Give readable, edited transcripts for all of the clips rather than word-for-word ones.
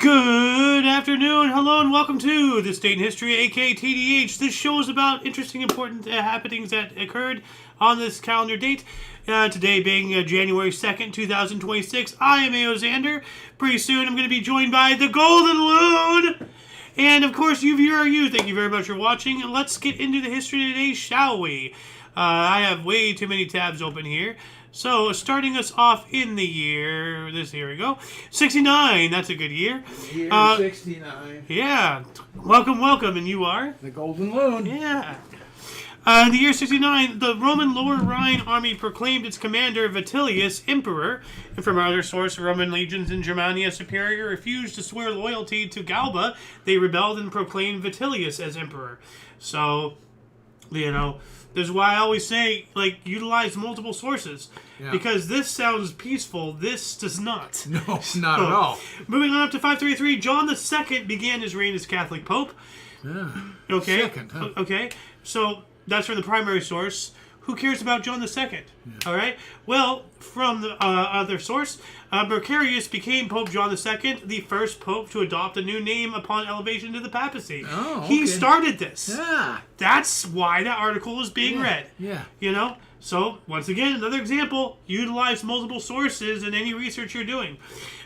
Good afternoon, hello, and welcome to This Date in History, aka TDH. This show is about interesting, important happenings that occurred on this calendar date. Today being January 2nd, 2026. I am Xander. Pretty soon I'm going to be joined by the Golden Loon. And of course, you viewer, thank you very much for watching. And let's get into the history today, shall we? I have way too many tabs open here. So, starting us off in the year, here we go, 69, that's a good year. Year 69. Yeah, welcome, and you are? The Golden Loon. Yeah. In the year 69, the Roman Lower Rhine army proclaimed its commander, Vitellius, emperor, and from other source, Roman legions in Germania Superior refused to swear loyalty to Galba. They rebelled and proclaimed Vitellius as emperor. So, this is why I always say, utilize multiple sources. Yeah. Because this sounds peaceful, this does not. No, not at all. Moving on up to 533, John II began his reign as Catholic Pope. Yeah. Okay. Second, huh? Okay. So, that's from the primary source. Who cares about John II? Yeah. All right. Well, from the other source, Mercurius became Pope John II, the first pope to adopt a new name upon elevation to the papacy. Oh, okay. He started this. Yeah. That's why that article is being read. Yeah. So, once again, another example. Utilize multiple sources in any research you're doing.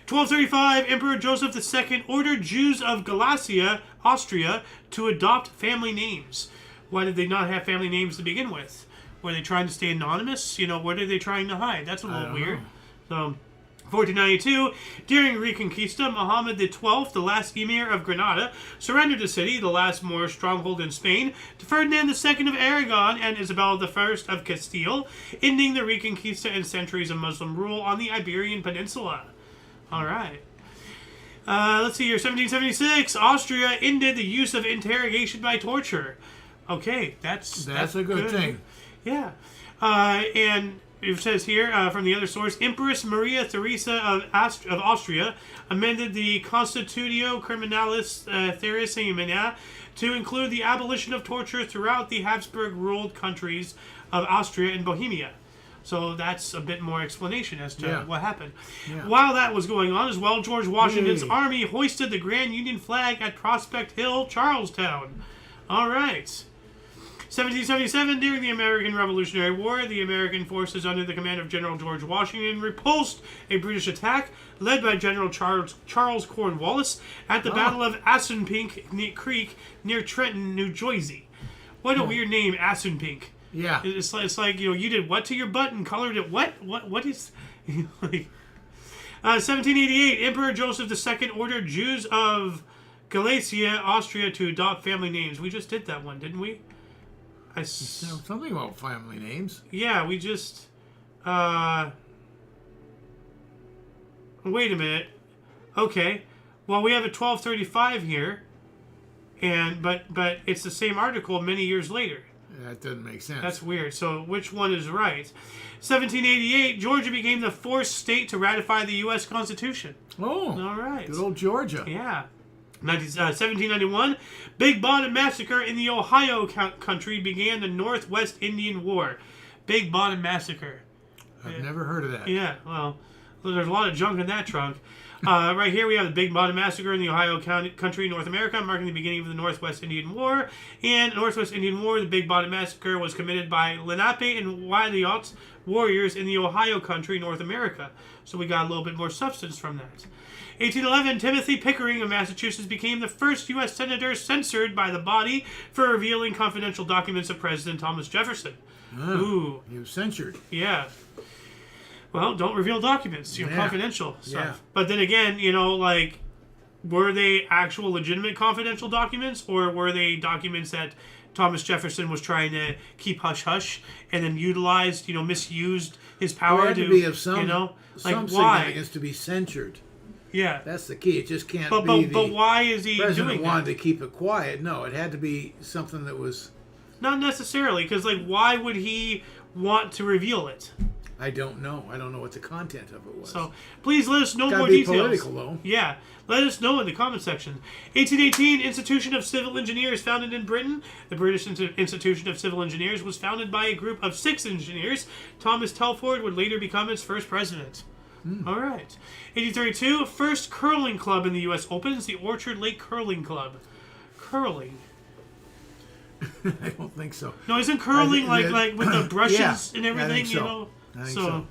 1235, Emperor Joseph II ordered Jews of Galicia, Austria, to adopt family names. Why did they not have family names to begin with? Were they trying to stay anonymous? What are they trying to hide? That's a little weird. So, 1492, during Reconquista, Muhammad XII, the last emir of Granada, surrendered the city, the last Moorish stronghold in Spain, to Ferdinand II of Aragon and Isabel I of Castile, ending the Reconquista and centuries of Muslim rule on the Iberian Peninsula. All right. Let's see here. 1776, Austria ended the use of interrogation by torture. Okay, that's a good thing. Yeah. And it says here, from the other source, Empress Maria Theresa of Austria amended the Constitutio Criminalis Theresina to include the abolition of torture throughout the Habsburg-ruled countries of Austria and Bohemia. So that's a bit more explanation as to what happened. Yeah. While that was going on as well, George Washington's army hoisted the Grand Union flag at Prospect Hill, Charlestown. All right. 1777, during the American Revolutionary War, the American forces under the command of General George Washington repulsed a British attack led by General Charles Cornwallis at the Battle of Assunpink Creek near Trenton, New Jersey. What a weird name, Assunpink. Yeah. It's like, you did what to your butt and colored it what? What is... 1788, Emperor Joseph II ordered Jews of Galicia, Austria to adopt family names. We just did that one, didn't we? Something about family names. Yeah, we just... Wait a minute. Okay. Well, we have a 1235 here, but it's the same article many years later. That doesn't make sense. That's weird. So which one is right? 1788, Georgia became the fourth state to ratify the U.S. Constitution. Oh. All right. Good old Georgia. Yeah. 1791, Big Bottom Massacre in the Ohio country began the Northwest Indian War. Big Bottom Massacre. I've never heard of that. Yeah, well, there's a lot of junk in that trunk. Right here we have the Big Bottom Massacre in the Ohio country, North America, marking the beginning of the Northwest Indian War. And Northwest Indian War, the Big Bottom Massacre, was committed by Lenape and Wyandotte warriors in the Ohio country, North America. So we got a little bit more substance from that. 1811, Timothy Pickering of Massachusetts became the first U.S. senator censored by the body for revealing confidential documents of President Thomas Jefferson. Oh, Ooh. He was censored. Yeah. Well, don't reveal documents. Confidential stuff. Yeah. But then again, were they actual legitimate confidential documents, or were they documents that Thomas Jefferson was trying to keep hush-hush and then utilized, misused his power it had to be of some why? Significance to be censored. Yeah. That's the key. It just can't be But why is he doing that? President wanted to keep it quiet. No, it had to be something that was... Not necessarily, because, why would he want to reveal it? I don't know. I don't know what the content of it was. So, please let us know more details. details. Political, though. Yeah. Let us know in the comment section. 1818, Institution of Civil Engineers founded in Britain. The British Institution of Civil Engineers was founded by a group of 6 engineers. Thomas Telford would later become its first president. All right. 1832, first curling club in the U.S. opens, the Orchard Lake Curling Club. Curling. I don't think so. No, isn't curling like with the brushes Yeah, and everything? I think so. You know. I think so.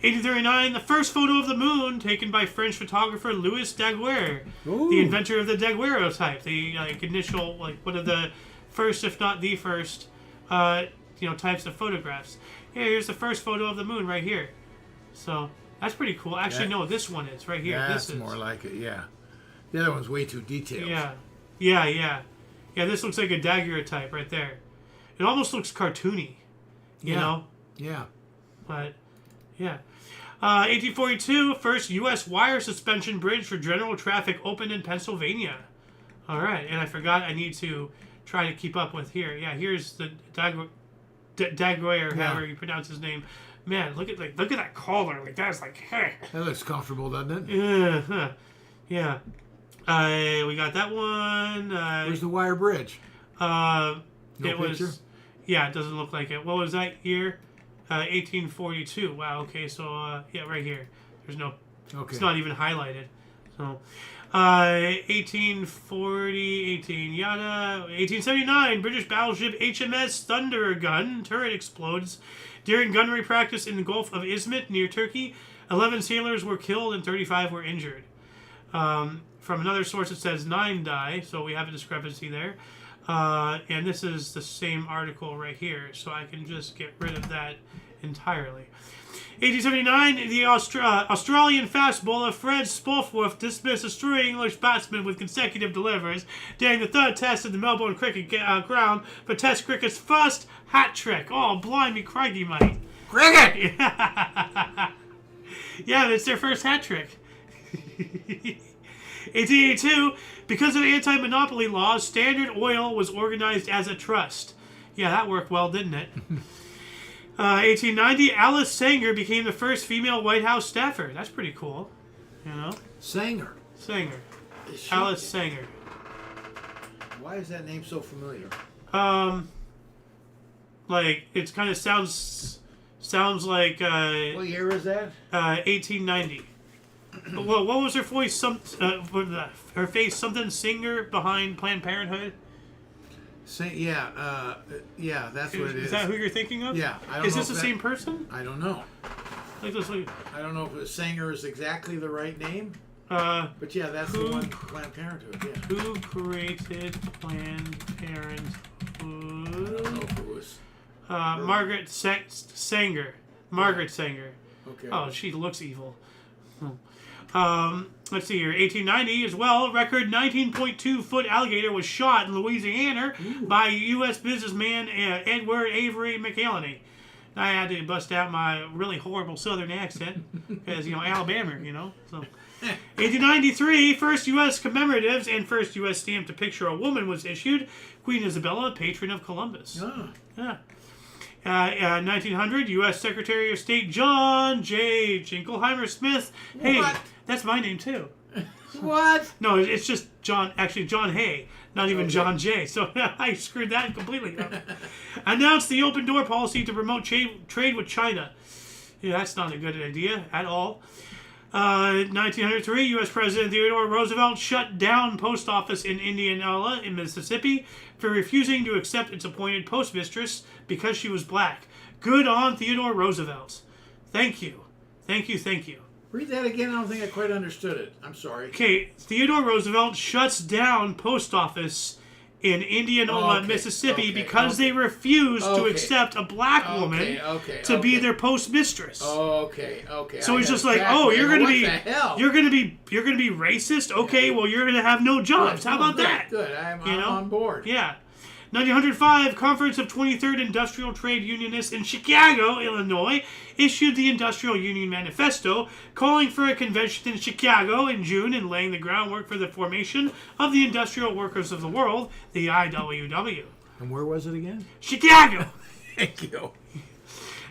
1839, the first photo of the moon taken by French photographer Louis Daguerre, Ooh. the inventor of the daguerreotype, the initial one of the first, if not the first, types of photographs. Yeah, here's the first photo of the moon right here. So that's pretty cool. Actually, no, this one is right here. That's this is more like it. Yeah, the other one's way too detailed. Yeah. This looks like a daguerreotype right there. It almost looks cartoony, you know. Yeah. But yeah. 1842, first U.S. wire suspension bridge for general traffic opened in Pennsylvania. All right, and I forgot I need to try to keep up with here. Yeah, here's the Daguerre, however you pronounce his name. Man, look at that collar. Like that's like, hey. That looks comfortable, doesn't it? Yeah. We got that one. Where's the wire bridge? No picture? It doesn't look like it. What was that year? 1842. Wow. Okay. So right here. There's no. Okay. It's not even highlighted. So, 1840, 1879, British battleship HMS Thunder gun turret explodes during gunnery practice in the Gulf of Izmit near Turkey. 11 sailors were killed and 35 were injured. From another source, it says 9 die, so we have a discrepancy there. And this is the same article right here, so I can just get rid of that entirely. 1879, the Australian fast bowler Fred Spofforth dismissed a stray English batsman with consecutive delivers during the third test of the Melbourne cricket ground for Test cricket's first hat trick. Oh, blimey, crikey, mate. Cricket! Yeah, that's their first hat trick. 1882, because of anti-monopoly laws, Standard Oil was organized as a trust. Yeah, that worked well, didn't it? 1890, Alice Sanger became the first female White House staffer. That's pretty cool. You know? Sanger. Alice Sanger. Why is that name so familiar? It kind of sounds like What year is that? 1890. What was her voice? Her face, something Singer behind Planned Parenthood. Yeah, that's what it is. Is that who you're thinking of? Yeah, I don't is know this the same person? I don't know. Like this, I don't know if Sanger is exactly the right name. But yeah, that's the one. Planned Parenthood. Yeah. Who created Planned Parenthood? I don't know if it was Margaret Sanger. Margaret Sanger. Okay. Oh, she looks evil. Let's see here. 1890 as well. Record 19.2-foot alligator was shot in Louisiana by U.S. businessman Edward Avery McElhenney. I had to bust out my really horrible Southern accent because, Alabama, So, 1893, first U.S. commemoratives and first U.S. stamp to picture a woman was issued. Queen Isabella, patron of Columbus. Oh. Yeah. 1900, U.S. Secretary of State John J. Jingleheimer Smith. Hey, What? That's my name too. What? No, it's just John. Actually, John Hay, not even John J. So I screwed that completely up. Announced the open door policy to promote trade with China. Yeah, that's not a good idea at all. 1903, U.S. President Theodore Roosevelt shut down post office in Indianola in Mississippi for refusing to accept its appointed postmistress because she was black. Good on Theodore Roosevelt. Thank you. Thank you. Read that again. I don't think I quite understood it. I'm sorry. Okay, Theodore Roosevelt shuts down post office in Indianola, Mississippi because they refused to accept a black woman to be their postmistress. Okay. So he's just like, you're gonna be racist. Okay, well you're gonna have no jobs. How about that? Good. I'm on board. Yeah. 1905, Conference of 23rd Industrial Trade Unionists in Chicago, Illinois, issued the Industrial Union Manifesto, calling for a convention in Chicago in June and laying the groundwork for the formation of the Industrial Workers of the World, the IWW. And where was it again? Chicago! Thank you.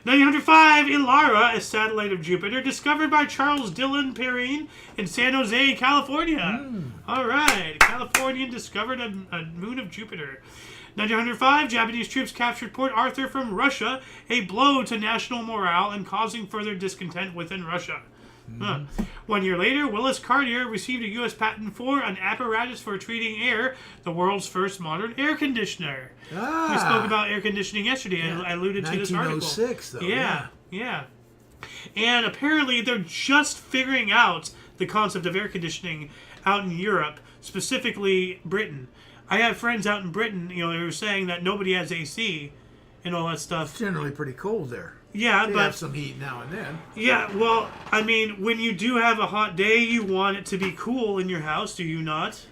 1905, Ilara, a satellite of Jupiter, discovered by Charles Dillon Perrine in San Jose, California. All right, Californian discovered a moon of Jupiter. 1905, Japanese troops captured Port Arthur from Russia, a blow to national morale and causing further discontent within Russia. Mm-hmm. 1 year later, Willis Cartier received a U.S. patent for an apparatus for treating air, the world's first modern air conditioner. We spoke about air conditioning yesterday. Yeah. I alluded to this article. 1906, though. Yeah. And apparently they're just figuring out the concept of air conditioning out in Europe, specifically Britain. I have friends out in Britain, who are saying that nobody has AC and all that stuff. It's generally pretty cold there. Yeah, they have some heat now and then. Yeah, well, I mean, when you do have a hot day, you want it to be cool in your house, do you not?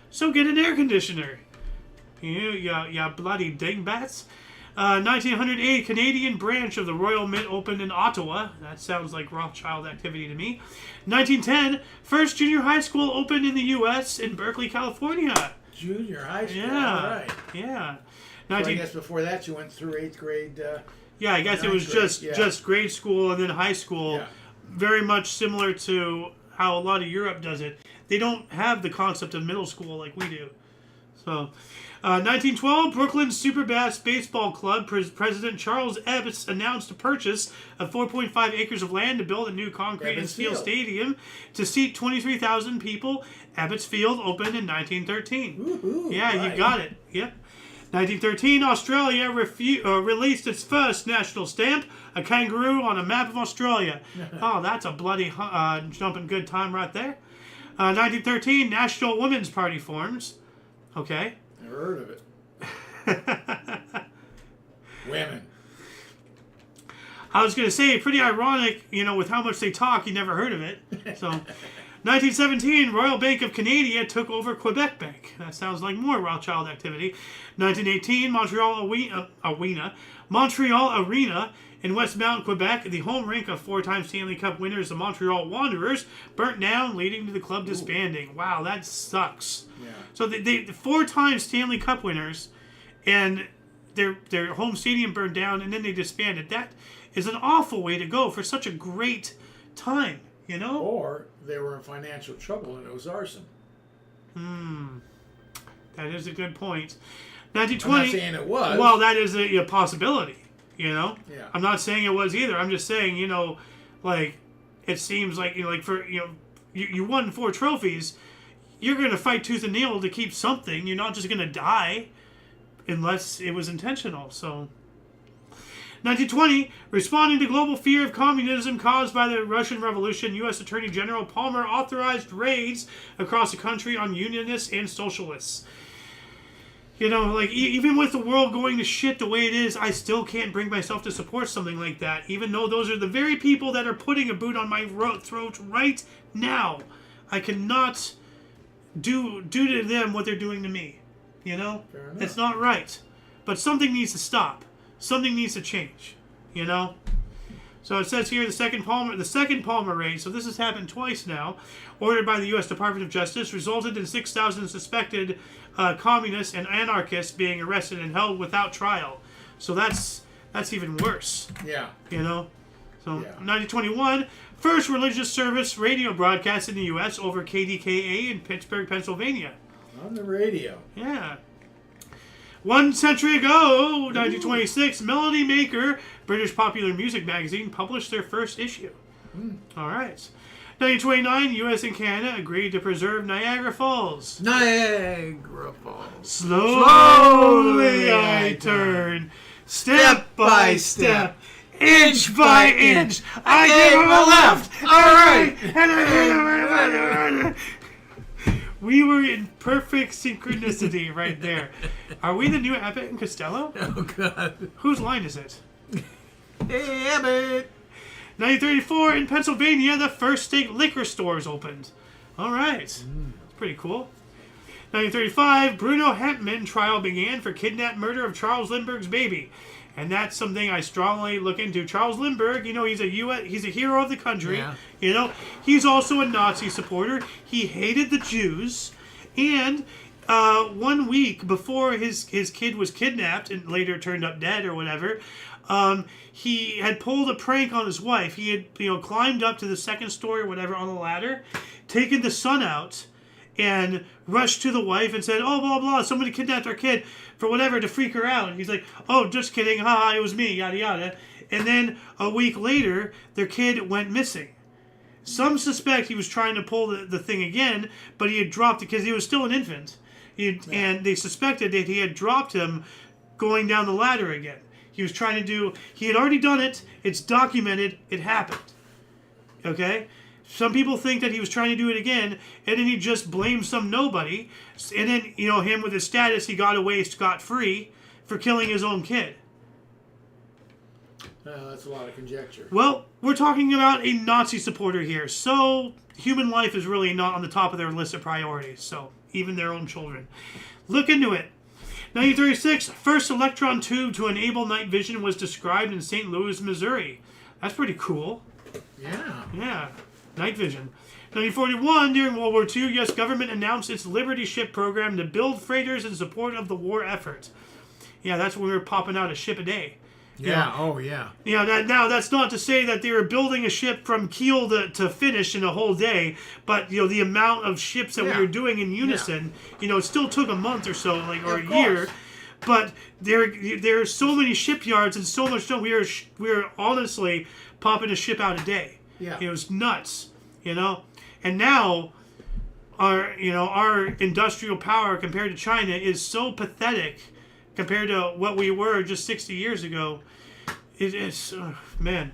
So get an air conditioner. Yeah, bloody dingbats. 1908, Canadian branch of the Royal Mint opened in Ottawa. That sounds like Rothschild activity to me. 1910, first junior high school opened in the U.S. in Berkeley, California. Junior high school, yeah, all right. Yeah. So I guess before that you went through 8th grade. Yeah, I guess it was just grade school and then high school. Yeah. Very much similar to how a lot of Europe does it. They don't have the concept of middle school like we do. So, 1912, Brooklyn Superbass Baseball Club President Charles Ebbets announced a purchase of 4.5 acres of land to build a new concrete and steel stadium to seat 23,000 people. Ebbets Field opened in 1913. Woo-hoo, yeah, right. You got it. Yep. 1913, Australia released its first national stamp, a kangaroo on a map of Australia. Oh, that's a bloody jumping good time right there. 1913, National Women's Party forms. Okay. Never heard of it. Women. I was going to say, pretty ironic, with how much they talk, you never heard of it. So, 1917, Royal Bank of Canada took over Quebec Bank. That sounds like more Rothschild activity. 1918, Montreal Arena in Westmount, Quebec, the home rink of 4-time Stanley Cup winners, the Montreal Wanderers, burnt down, leading to the club disbanding. Wow, that sucks. Yeah. So the 4-time Stanley Cup winners, and their home stadium burned down, and then they disbanded. That is an awful way to go for such a great time, Or they were in financial trouble and it was arson. That is a good point. 1920. I'm not saying it was. Well, that is a possibility, Yeah. I'm not saying it was either. I'm just saying, it seems like, you won 4 trophies. You're going to fight tooth and nail to keep something. You're not just going to die unless it was intentional. So, 1920, responding to global fear of communism caused by the Russian Revolution, U.S. Attorney General Palmer authorized raids across the country on unionists and socialists. Even with the world going to shit the way it is, I still can't bring myself to support something like that, even though those are the very people that are putting a boot on my throat right now. I cannot do to them what they're doing to me. Fair enough. It's not right. But something needs to stop. Something needs to change. So it says here the second Palmer raid, so this has happened twice now, ordered by the U.S. Department of Justice, resulted in 6,000 suspected communists and anarchists being arrested and held without trial. So that's even worse. Yeah. So 1921, first religious service radio broadcast in the U.S. over KDKA in Pittsburgh, Pennsylvania. On the radio. Yeah. 1 century ago, 1926, Melody Maker, British popular music magazine, published their first issue. All right. 1929, U.S. and Canada agreed to preserve Niagara Falls. Niagara Falls. Slowly I turn, step by step, inch by inch. I give him a left, all right, and I give him. We were in perfect synchronicity right there. Are we the new Abbott and Costello? Oh, God. Whose line is it? Hey, Abbott. 1934, in Pennsylvania, the first state liquor stores opened. All right. That's pretty cool. 1935, Bruno Hempman trial began for kidnapped murder of Charles Lindbergh's baby. And that's something I strongly look into. Charles Lindbergh, he's a hero of the country. Yeah. He's also a Nazi supporter. He hated the Jews. And 1 week before his kid was kidnapped and later turned up dead or whatever, he had pulled a prank on his wife. He had climbed up to the second story or whatever on the ladder, taken the son out, and rushed to the wife and said, "Oh, blah, blah, somebody kidnapped our kid for whatever to freak her out." And he's like, "Oh, just kidding. Haha, it was me, yada, yada." And then a week later, their kid went missing. Some suspect he was trying to pull the thing again, but he had dropped it because he was still an infant. And they suspected that he had dropped him going down the ladder again. He was trying to do... He had already done it. It's documented. It happened. Okay? Some people think that he was trying to do it again, and then he just blamed some nobody. And then, him with his status, he got away scot-free for killing his own kid. That's a lot of conjecture. Well, we're talking about a Nazi supporter here, so human life is really not on the top of their list of priorities, so even their own children. Look into it. 1936, first electron tube to enable night vision was described in St. Louis, Missouri. That's pretty cool. Yeah. Yeah, night vision. 1941, during World War II, U.S. government announced its Liberty ship program to build freighters in support of the war effort. Yeah, that's when we were popping out a ship a day. Yeah. Oh, yeah. Now that's not to say that they were building a ship from keel to finish in a whole day, but the amount of ships that we were doing in unison, it still took a month or so, or a year. But there are so many shipyards and so much stuff. We were honestly popping a ship out a day. Yeah. It was nuts, And now our industrial power compared to China is so pathetic compared to what we were just 60 years ago. It is, man.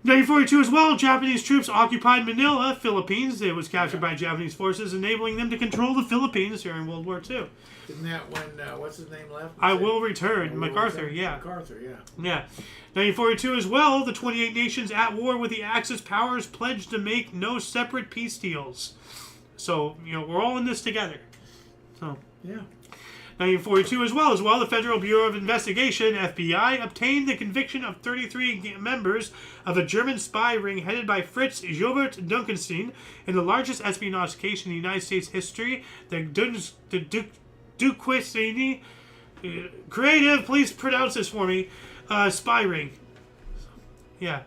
1942 as well, Japanese troops occupied Manila, Philippines. It was captured by Japanese forces, enabling them to control the Philippines during World War II. Isn't that when, what's his name left? I Will Return, MacArthur, yeah. MacArthur, yeah. Yeah. 1942 as well, the 28 nations at war with the Axis powers pledged to make no separate peace deals. So, we're all in this together. So, yeah. 1942 as well, the Federal Bureau of Investigation, FBI, obtained the conviction of 33 members of a German spy ring headed by Fritz Jobert Dunkelstein in the largest espionage case in the United States history, the Duquesne, creative, please pronounce this for me, spy ring. Yeah.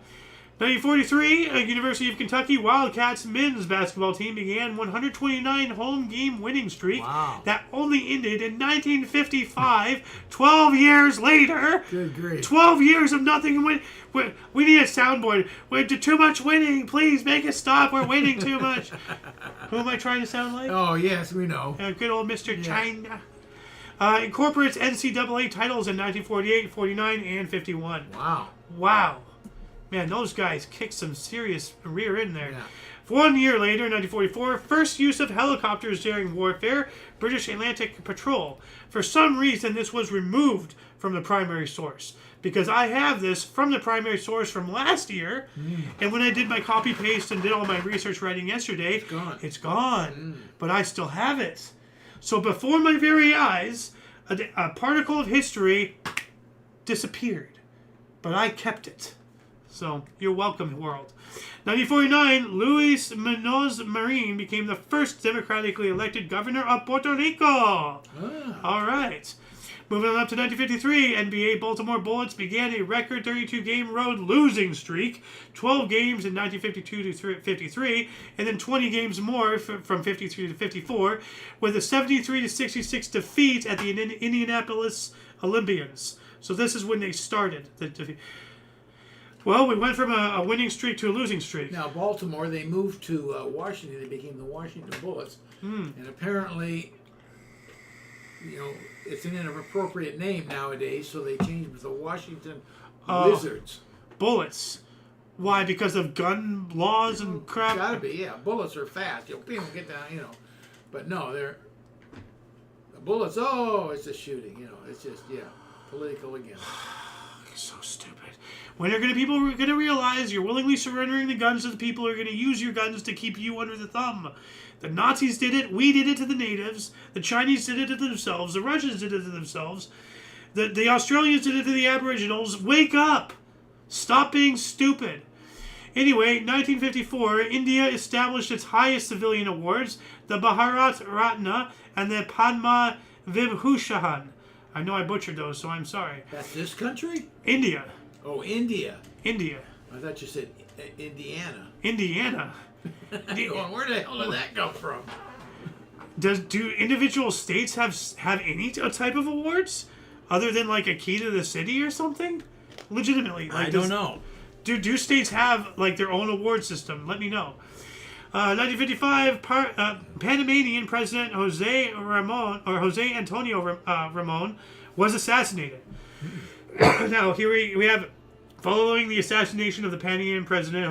1943, University of Kentucky Wildcats men's basketball team began 129 home game winning streak that only ended in 1955, 12 years later. Good grief. 12 years of nothing. We need a soundboard. We're too much winning. Please make it stop. We're winning too much. Who am I trying to sound like? Oh, yes, we know. Good old Mr. China. Incorporates NCAA titles in 1948, 49, and 51. Wow. Man, those guys kicked some serious rear end there. Yeah. 1 year later, 1944, first use of helicopters during warfare, British Atlantic Patrol. For some reason, this was removed from the primary source. Because I have this from the primary source from last year, and when I did my copy-paste and did all my research writing yesterday, it's gone. But I still have it. So before my very eyes, a particle of history disappeared. But I kept it. So, you're welcome, world. 1949, Luis Munoz Marin became the first democratically elected governor of Puerto Rico. All right. Moving on up to 1953, NBA Baltimore Bullets began a record 32-game road losing streak, 12 games in 1952 to 53, and then 20 games more from 53 to 54, with a 73 to 66 defeat at the Indianapolis Olympians. So this is when they started the defeat. Well, we went from a winning streak to a losing streak. Now, Baltimore, they moved to Washington. They became the Washington Bullets. And apparently, it's an inappropriate name nowadays, so they changed it to the Washington Wizards. Bullets. Why? Because of gun laws and crap? Gotta be, yeah. Bullets are fast. People get down, But no, they're... The bullets, it's a shooting, It's just, political again. So stupid. When are people going to realize you're willingly surrendering the guns to the people who are going to use your guns to keep you under the thumb? The Nazis did it. We did it to the natives. The Chinese did it to themselves. The Russians did it to themselves. The Australians did it to the Aboriginals. Wake up. Stop being stupid. Anyway, 1954, India established its highest civilian awards, the Bharat Ratna and the Padma Vibhushan. I know I butchered those, so I'm sorry. That's this country? India. Oh, India. India. I thought you said Indiana. Indiana. Where the hell did that come from? Do individual states have any type of awards other than like a key to the city or something? Legitimately, I don't know. do states have like their own award system? Let me know. 1955, Panamanian President Jose Antonio Ramon was assassinated. Now here we have, following the assassination of the Panamanian president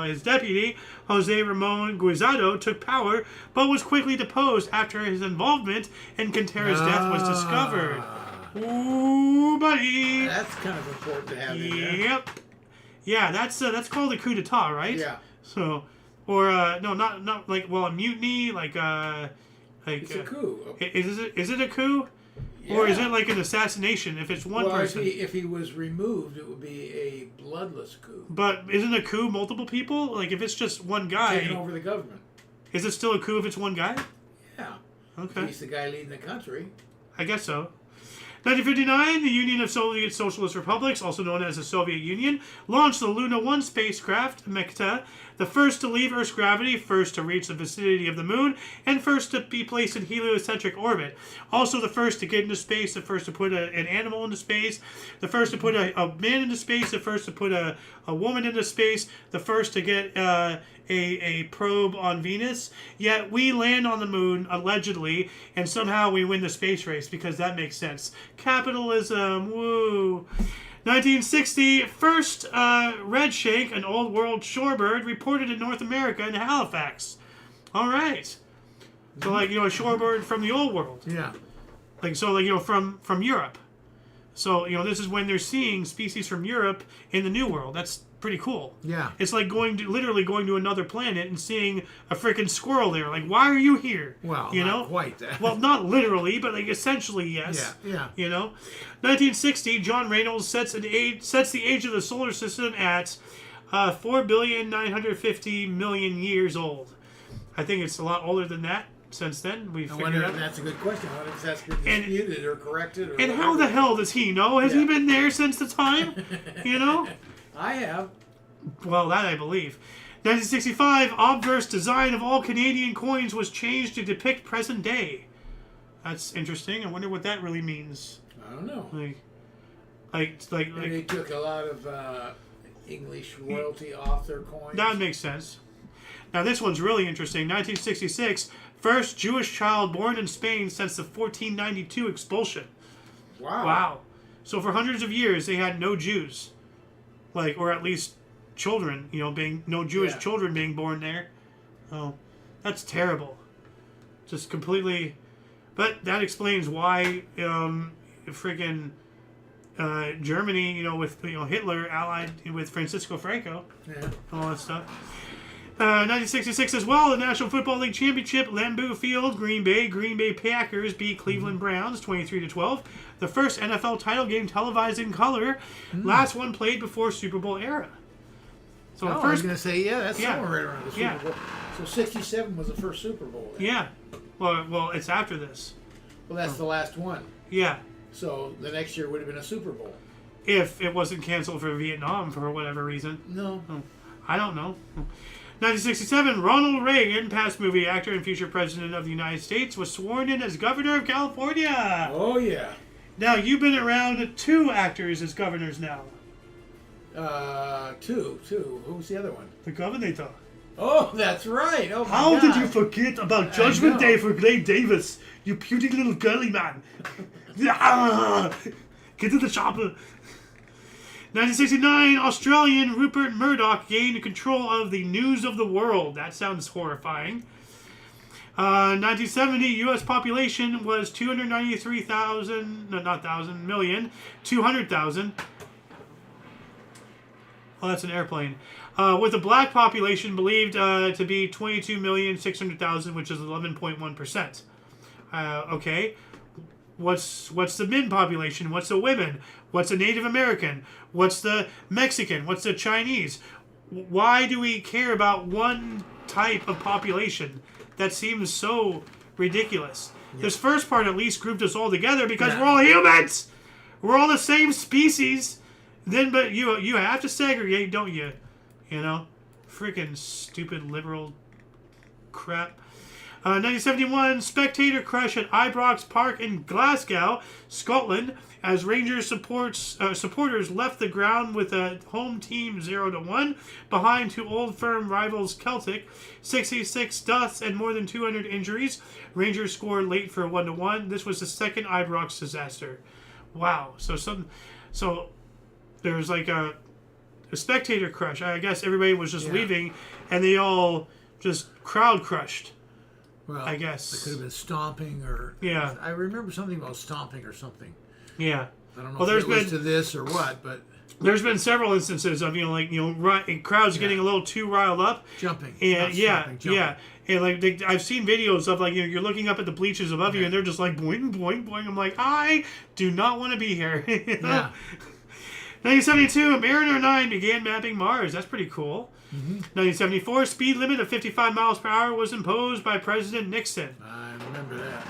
his deputy Jose Ramon Guisado took power, but was quickly deposed after his involvement in Quintera's death was discovered. Ooh, buddy. That's kind of important to have in there. Yep. Yeah, that's called a coup d'état, right? Yeah. So, or no, not like, well, a mutiny, like It's a coup. Is it a coup? Yeah. Or is it like an assassination if it's one person? If he was removed, it would be a bloodless coup. But isn't a coup multiple people? Like if it's just one guy, Taking over the government. Is it still a coup if it's one guy? Yeah. Okay. If he's the guy leading the country. I guess so. 1959, the Union of Soviet Socialist Republics, also known as the Soviet Union, launched the Luna 1 spacecraft, Mekta, the first to leave Earth's gravity, first to reach the vicinity of the Moon, and first to be placed in heliocentric orbit. Also the first to get into space, the first to put an animal into space, the first to put a man into space, the first to put a woman into space, the first to get a probe on Venus. Yet we land on the Moon, allegedly, and somehow we win the space race, because that makes sense. Capitalism, woo. 1960, first redshank, an old world shorebird, reported in North America in Halifax. All right. So, like, you know, a shorebird from the old world. Yeah. Like, so, like, you know, from Europe. So, you know, this is when they're seeing species from Europe in the New World. That's pretty cool. Yeah. It's like literally going to another planet and seeing a freaking squirrel there. Like, why are you here? Well, you know? not quite that. Well, not literally, but like essentially, yes. Yeah. You know? 1960, John Reynolds sets the age of the solar system at 4,950,000,000 years old. I think it's a lot older than that. Since then, we've figured out. That's a good question. What if that's been disputed or corrected? Or and how the hell does he know? Has he been there since the time? You know? I have. Well, that I believe. 1965, obverse design of all Canadian coins was changed to depict present day. That's interesting. I wonder what that really means. I don't know. Like they took a lot of English royalty off their coins. That makes sense. Now this one's really interesting. 1966, first Jewish child born in Spain since the 1492 expulsion. Wow. So for hundreds of years they had no Jews. Like, or at least children, you know, no Jewish children being born there. Oh, that's terrible. Just completely. But that explains why freaking Germany, you know, with Hitler allied with Francisco Franco, all that stuff. 1966 as well, the National Football League Championship, Lambeau Field, Green Bay Packers beat Cleveland Browns 23-12. The first NFL title game televised in color. Last one played before Super Bowl era. So I was going to say, that's somewhere right around the Super Bowl. So 67 was the first Super Bowl then. Yeah. Well, it's after this. Well, that's the last one. Yeah. So the next year would have been a Super Bowl. If it wasn't canceled for Vietnam for whatever reason. No. I don't know. 1967, Ronald Reagan, past movie actor and future president of the United States, was sworn in as governor of California. Oh, yeah. Now, you've been around 2 actors as governors now. Two. Who was the other one? The governor. Oh, that's right. Oh, my How God. did you forget about Judgment Day for Clay Davis, you puny little girly man? Get to the chopper. 1969, Australian Rupert Murdoch gained control of the News of the World. That sounds horrifying. 1970, U.S. population was 200,000. Oh, that's an airplane. With the black population believed to be 22,600,000, which is 11.1%. Okay. What's the min population? What's the women? What's the Native American? What's the Mexican? What's the Chinese? Why do we care about one type of population? That seems so ridiculous. Yep. This first part at least grouped us all together because we're all humans. We're all the same species. Then, but you have to segregate, don't you? You know, freaking stupid liberal crap. 1971, spectator crush at Ibrox Park in Glasgow, Scotland, as Rangers supporters left the ground with a home team 0-1 behind to old firm rivals Celtic. 66 deaths and more than 200 injuries. Rangers scored late for 1-1. This was the second Ibrox disaster. Wow. So there was like a spectator crush. I guess everybody was just leaving, and they all just crowd crushed. Well, I guess it could have been stomping or... Yeah. I remember something about stomping or something. Yeah. I don't know if it was to this or what, but... There's been several instances of, crowds getting a little too riled up. Jumping. And Jumping. And like I've seen videos of you're looking up at the bleachers above you and they're just like boing, boing, boing. I'm like, I do not want to be here. Yeah. 1972, Mariner 9 began mapping Mars. That's pretty cool. 1974, speed limit of 55 miles per hour was imposed by President Nixon. I remember that.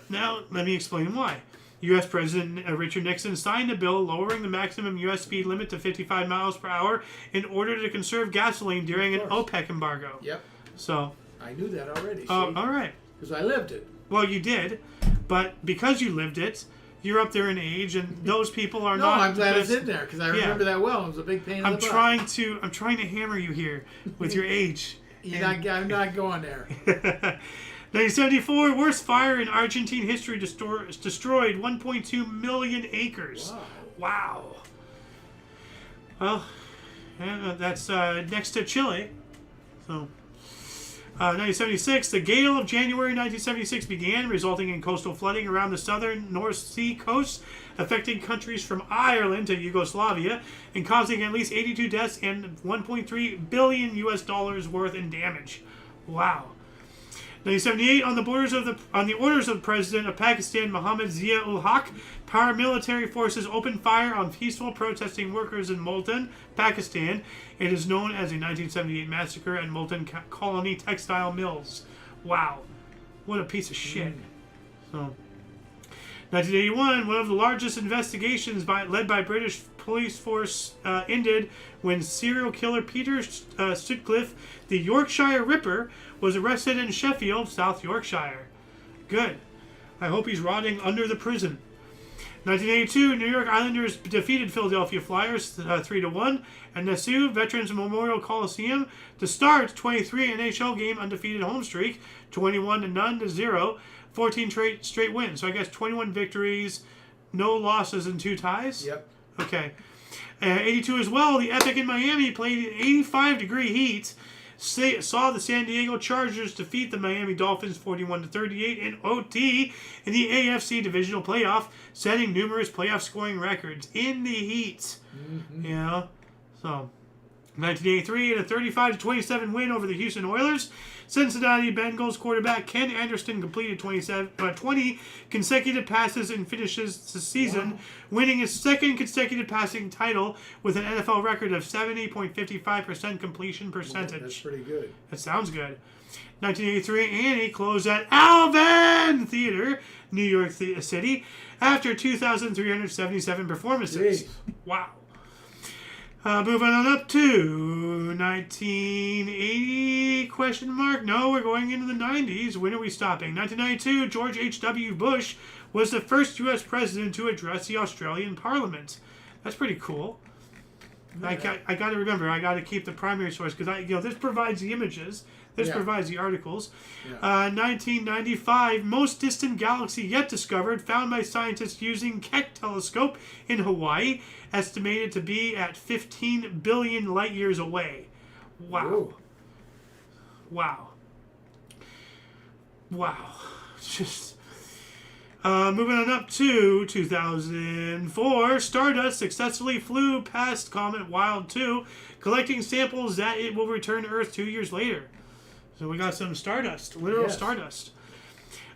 Now, let me explain why. U.S. President Richard Nixon signed a bill lowering the maximum U.S. speed limit to 55 miles per hour in order to conserve gasoline during an OPEC embargo. Yep. So I knew that already. All right. Because I lived it. Well, you did, but because you lived it, you're up there in age, and those people are not. No, I'm glad it's in there because I remember that well. It was a big pain in the butt. I'm trying to hammer you here with your age. I'm not going there. 1974, worst fire in Argentine history, destroyed 1.2 million acres. Wow. Well, that's next to Chile. So, 1976, the gale of January 1976 began, resulting in coastal flooding around the southern North Sea coast, affecting countries from Ireland to Yugoslavia, and causing at least 82 deaths and $1.3 billion worth in damage. Wow. 1978, on the orders of the President of Pakistan, Mohammad Zia-ul-Haq, paramilitary forces opened fire on peaceful protesting workers in Multan, Pakistan. It is known as the 1978 massacre at Multan Colony Textile Mills. Wow. What a piece of shit. So, 1981, one of the largest investigations led by British police force ended when serial killer Peter Sutcliffe, the Yorkshire Ripper, was arrested in Sheffield, South Yorkshire. Good. I hope he's rotting under the prison. 1982, New York Islanders defeated Philadelphia Flyers 3-1 at Nassau Veterans Memorial Coliseum to start 23 NHL game undefeated home streak, 21-0, 14 straight wins. So I guess 21 victories, no losses, and 2 ties? Yep. Okay. 82 as well, the Epic in Miami played in 85-degree heat. Saw the San Diego Chargers defeat the Miami Dolphins 41-38 in OT in the AFC Divisional Playoff, setting numerous playoff scoring records in the heat. Yeah. So, 1983, in a 35-27 win over the Houston Oilers, Cincinnati Bengals quarterback Ken Anderson completed 20 consecutive passes and finishes the season, winning his second consecutive passing title with an NFL record of 70.55% completion percentage. That's pretty good. That sounds good. 1983, Annie closed at Alvin Theater, New York City, after 2,377 performances. Jeez. Wow. Moving on up to 1980, question mark. No, we're going into the 90s. When are we stopping? 1992, George H.W. Bush was the first U.S. president to address the Australian Parliament. That's pretty cool. Yeah. I got to remember, I got to keep the primary source because this provides the images. This provides the articles. 1995, most distant galaxy yet discovered, found by scientists using Keck telescope in Hawaii, estimated to be at 15 billion light years away. Wow. Whoa. Wow. Just moving on up to 2004, Stardust successfully flew past Comet Wild 2, collecting samples that it will return to Earth 2 years later. So we got some Stardust, literal Stardust.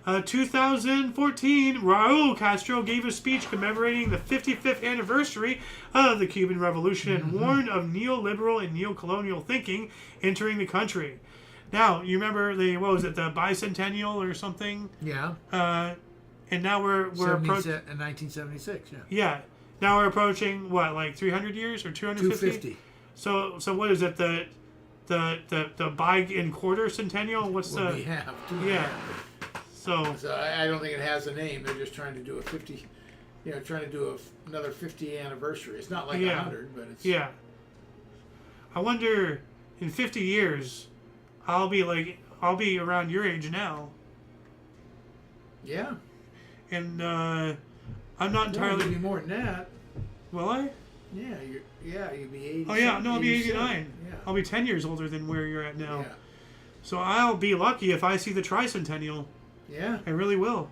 2014, Raul Castro gave a speech commemorating the 55th anniversary of the Cuban Revolution and warned of neoliberal and neocolonial thinking entering the country. Now, you remember the bicentennial or something? Yeah. And now we're approaching... In 1976, yeah. Yeah. Now we're approaching, 300 years or 250? 250. So what is it, the the buy and quarter centennial. What's Well, the we have two. yeah? So So I don't think it has a name. They're just trying to do a 50, trying to do another 50 anniversary. It's not like Yeah. 100, but it's yeah. I wonder in 50 years, I'll be around your age now, yeah. and I'm not No, entirely. it'll be more than that. Will I? Yeah, you'll be 80. Oh yeah, no, I'll be 89. Yeah. I'll be 10 years older than where you're at now. Yeah. So I'll be lucky if I see the tricentennial. Yeah. I really will.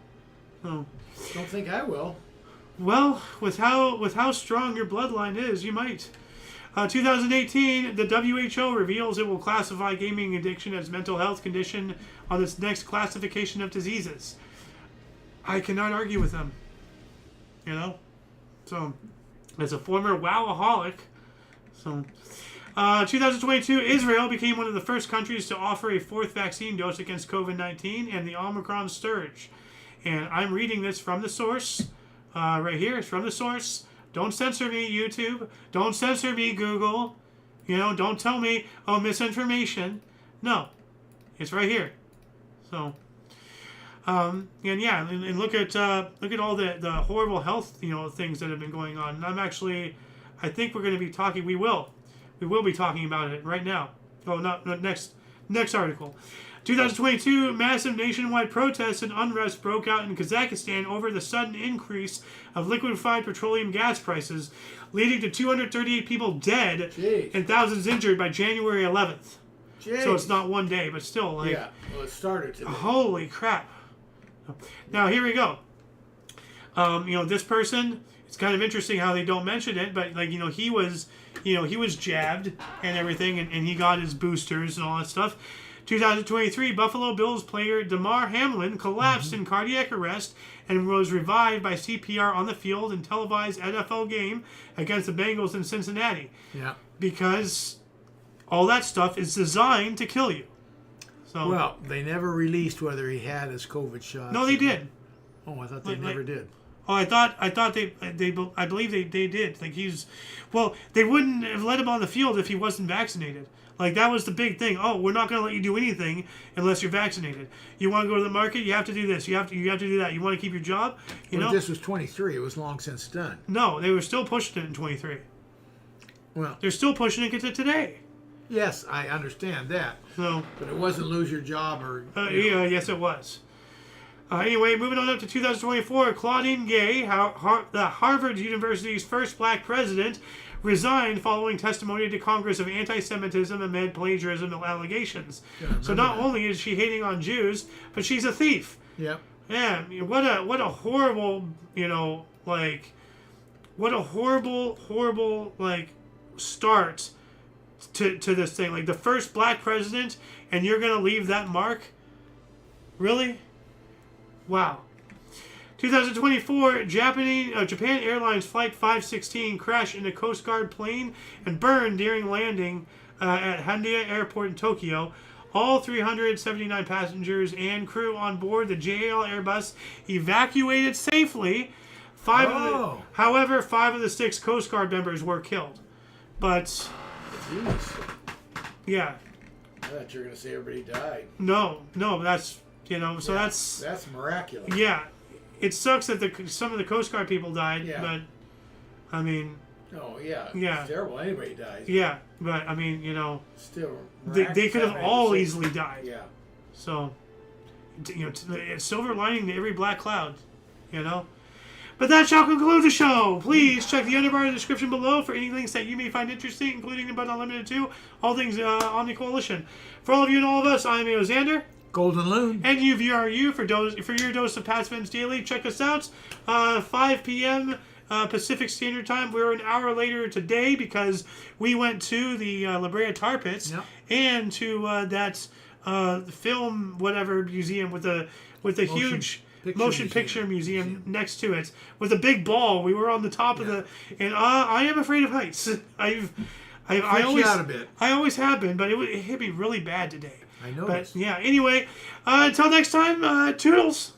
Oh. Don't think I will. Well, with how strong your bloodline is, you might. 2018, the WHO reveals it will classify gaming addiction as mental health condition on its next classification of diseases. I cannot argue with them. You know? So, as a former wowaholic, so... 2022, Israel became one of the first countries to offer a fourth vaccine dose against COVID-19 and the Omicron scourge. And I'm reading this from the source. Right here, it's from the source. Don't censor me, YouTube. Don't censor me, Google. Don't tell me, misinformation. No. It's right here. So, and look at all the horrible health, things that have been going on. And I think we're going to be talking, we will be talking about it right now. Oh, not next article. 2022, massive nationwide protests and unrest broke out in Kazakhstan over the sudden increase of liquefied petroleum gas prices, leading to 238 people dead Jeez. and thousands injured by January 11th. Jeez. So it's not one day, but still, Yeah. Well, it started today. holy crap. Now, here we go. This person, it's kind of interesting how they don't mention it, but he was jabbed and everything, and he got his boosters and all that stuff. 2023, Buffalo Bills player Damar Hamlin collapsed in cardiac arrest and was revived by CPR on the field in televised NFL game against the Bengals in Cincinnati. Yeah. Because all that stuff is designed to kill you. So Well, they never released whether he had his COVID shot. no, they did. Oh, I thought they never did. Oh, I believe they did. They wouldn't have let him on the field if he wasn't vaccinated. That was the big thing. Oh, we're not going to let you do anything unless you're vaccinated. You want to go to the market, you have to do this. You have to do that. You want to keep your job, Well, this was 23. It was long since done. No, they were still pushing it in 23. Well, They're still pushing it to today. yes, I understand that. So, But it wasn't lose your job or... yes, it was. Anyway, moving on up to 2024, Claudine Gay, the Harvard University's first black president, resigned following testimony to Congress of anti-Semitism amid plagiarism allegations. So not only is she hating on Jews, but she's a thief. Yep. Yeah, what a horrible, what a horrible start to this thing. The first black president, and you're gonna leave that mark? Really? Wow. 2024, Japan Airlines Flight 516 crashed in a Coast Guard plane and burned during landing at Haneda Airport in Tokyo. All 379 passengers and crew on board the JAL Airbus evacuated safely. However, 5 of the 6 Coast Guard members were killed. But, Jeez. yeah. I thought you were going to say everybody died. No, that's, That's miraculous. Yeah. It sucks that some of the Coast Guard people died, but, I mean... Oh, yeah. Yeah. It's terrible. Anybody dies. Yeah, but, I mean, Still they could have all easily died. Yeah. So, silver lining to every black cloud, But that shall conclude the show. Please check the underbar in the description below for any links that you may find interesting, including but not limited to all things Omni Coalition. For all of you and all of us, I'm Eo Xander. Golden Loon. And UVRU for your dose of past events daily. Check us out. 5 p.m. Pacific Standard Time. We're an hour later today because we went to the La Brea Tar Pits and to that film whatever museum with the huge motion picture museum next to it with a big ball. We were on the top of and I am afraid of heights. I always out a bit. I always have been, but it hit me really bad today. I know. But yeah, anyway, until next time, toodles.